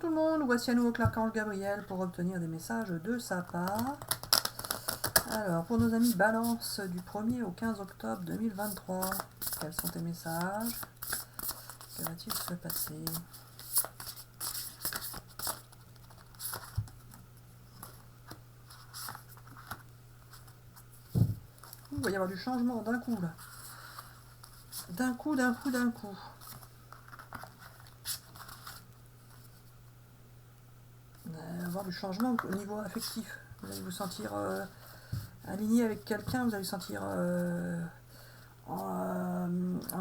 Bonjour tout le monde, voici à nouveau l'archange Gabriel pour obtenir des messages de sa part. Alors, pour nos amis Balance du 1er au 15 octobre 2023, quels sont tes messages? Que va-t-il se passer? Il va y avoir du changement d'un coup là. D'un coup. Il va y avoir du changement au niveau affectif. Vous allez vous sentir aligné avec quelqu'un, vous allez vous sentir en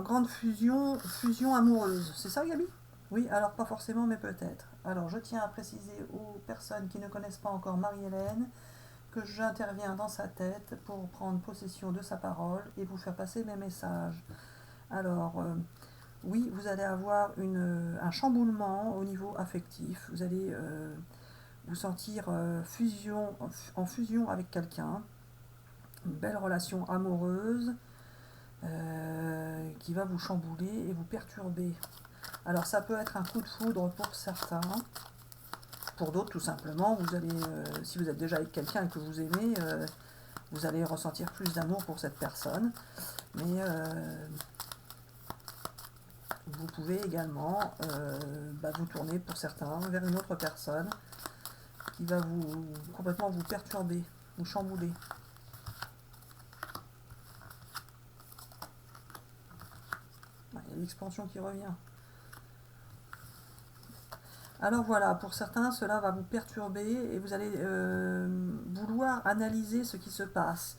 grande fusion amoureuse. C'est ça, Gabi? Oui, alors pas forcément, mais peut-être. Alors, je tiens à préciser aux personnes qui ne connaissent pas encore Marie-Hélène que j'interviens dans sa tête pour prendre possession de sa parole et vous faire passer mes messages. Alors, oui, vous allez avoir un chamboulement au niveau affectif. Vous allez vous sentir en fusion avec quelqu'un. Une belle relation amoureuse qui va vous chambouler et vous perturber. Alors ça peut être un coup de foudre pour certains. Pour d'autres, tout simplement, vous allez, si vous êtes déjà avec quelqu'un et que vous aimez, vous allez ressentir plus d'amour pour cette personne. Mais vous pouvez également vous tourner pour certains vers une autre personne qui va complètement vous perturber, vous chambouler. Il y a l'expansion qui revient. Alors voilà, pour certains, cela va vous perturber et vous allez vouloir analyser ce qui se passe.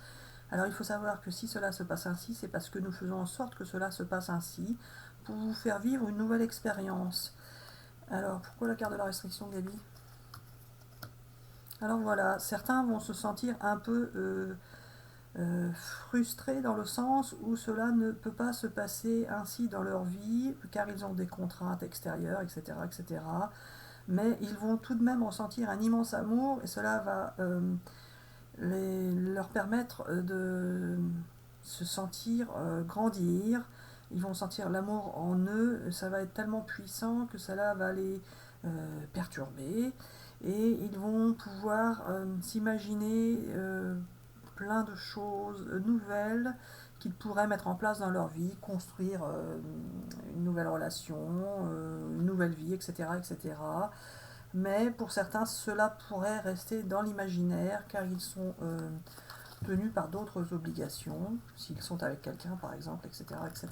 Alors il faut savoir que si cela se passe ainsi, c'est parce que nous faisons en sorte que cela se passe ainsi pour vous faire vivre une nouvelle expérience. Alors pourquoi la carte de la restriction, Gabi? Alors voilà, certains vont se sentir un peu frustrés dans le sens où cela ne peut pas se passer ainsi dans leur vie car ils ont des contraintes extérieures, etc. etc. Mais ils vont tout de même ressentir un immense amour et cela va leur permettre de se sentir grandir. Ils vont sentir l'amour en eux, ça va être tellement puissant que cela va les perturber et ils vont pouvoir s'imaginer plein de choses nouvelles qu'ils pourraient mettre en place dans leur vie, construire une nouvelle relation, une nouvelle vie, etc., etc. Mais pour certains, cela pourrait rester dans l'imaginaire car ils sont tenus par d'autres obligations, s'ils sont avec quelqu'un par exemple, etc., etc.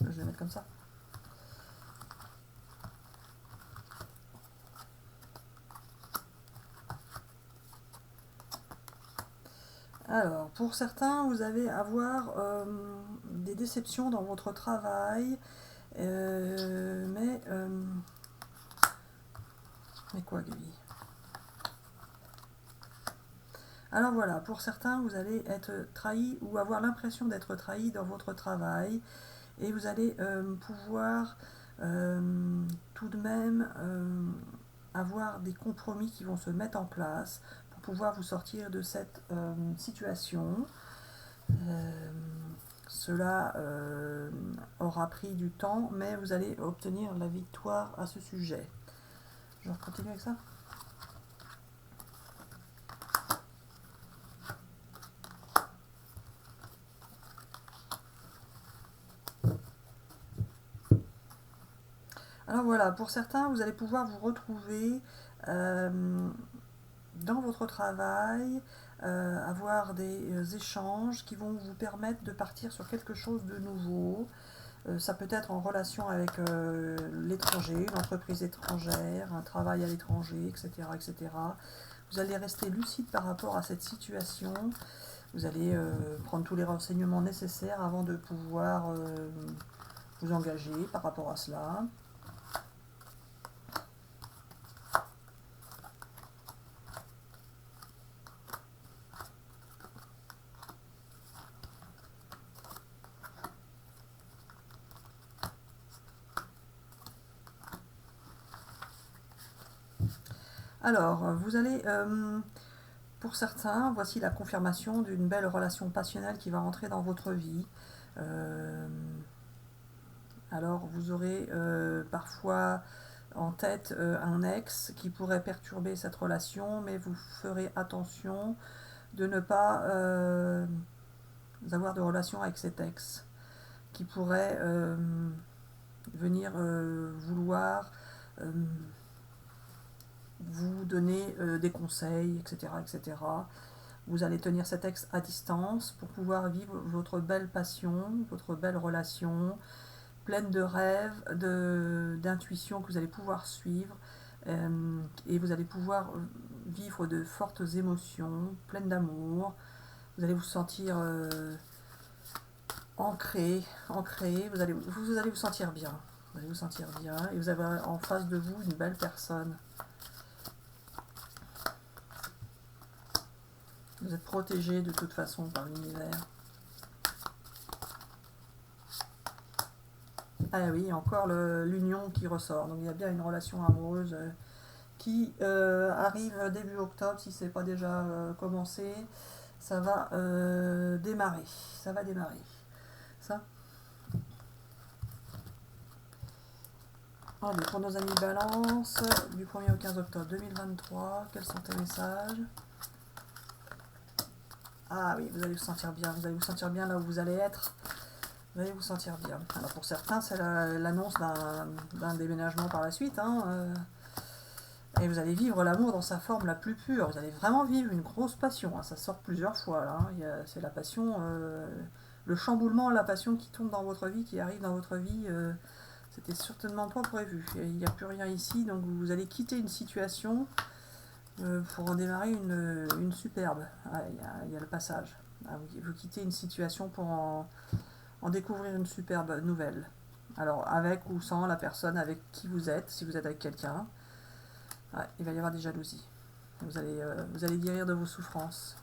Je vais mettre comme ça. Alors, pour certains, vous allez avoir des déceptions dans votre travail, mais quoi, Gabi? Alors voilà, pour certains, vous allez être trahi ou avoir l'impression d'être trahi dans votre travail et vous allez pouvoir tout de même avoir des compromis qui vont se mettre en place pour pouvoir vous sortir de cette situation. Cela aura pris du temps, mais vous allez obtenir la victoire à ce sujet. Je continue avec ça. Alors voilà, pour certains, vous allez pouvoir vous retrouver dans votre travail, avoir des échanges qui vont vous permettre de partir sur quelque chose de nouveau. Ça peut être en relation avec l'étranger, une entreprise étrangère, un travail à l'étranger, etc., etc. Vous allez rester lucide par rapport à cette situation. Vous allez prendre tous les renseignements nécessaires avant de pouvoir vous engager par rapport à cela. Alors, vous allez Pour certains, voici la confirmation d'une belle relation passionnelle qui va entrer dans votre vie. Alors vous aurez parfois en tête un ex qui pourrait perturber cette relation, mais vous ferez attention de ne pas avoir de relation avec cet ex qui pourrait venir vouloir vous donner des conseils, etc., etc. Vous allez tenir cet ex à distance pour pouvoir vivre votre belle passion, votre belle relation, pleine de rêves, d'intuition que vous allez pouvoir suivre, et vous allez pouvoir vivre de fortes émotions, pleines d'amour. Vous allez vous sentir ancré, vous allez vous sentir bien. Vous allez vous sentir bien et vous avez en face de vous une belle personne. Vous êtes protégé de toute façon par l'univers. Ah oui, encore l'union qui ressort. Donc il y a bien une relation amoureuse qui arrive début octobre, si ce n'est pas déjà commencé. Ça va démarrer. Ça va démarrer. Ça. Allez, pour nos amis Balance, du 1er au 15 octobre 2023, quels sont tes messages? Ah oui, vous allez vous sentir bien. Vous allez vous sentir bien là où vous allez être. Vous allez vous sentir bien. Alors pour certains, c'est l'annonce d'un déménagement par la suite. Et vous allez vivre l'amour dans sa forme la plus pure. Vous allez vraiment vivre une grosse passion. Ça sort plusieurs fois. Là. C'est la passion, le chamboulement, la passion qui tombe dans votre vie, qui arrive dans votre vie. C'était certainement pas prévu. Il n'y a plus rien ici. Donc vous allez quitter une situation pour en démarrer une superbe. Il y a le passage. Vous quittez une situation pour en découvrir une superbe nouvelle. Alors avec ou sans la personne avec qui vous êtes, si vous êtes avec quelqu'un, il va y avoir des jalousies. Vous allez guérir de vos souffrances.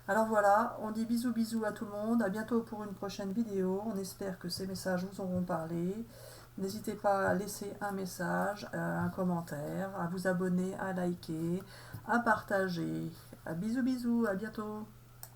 Alors voilà, on dit bisous bisous à tout le monde, à bientôt pour une prochaine vidéo. On espère que ces messages vous auront parlé. N'hésitez pas à laisser un message, un commentaire, à vous abonner, à liker, à partager. Bisous bisous, à bientôt.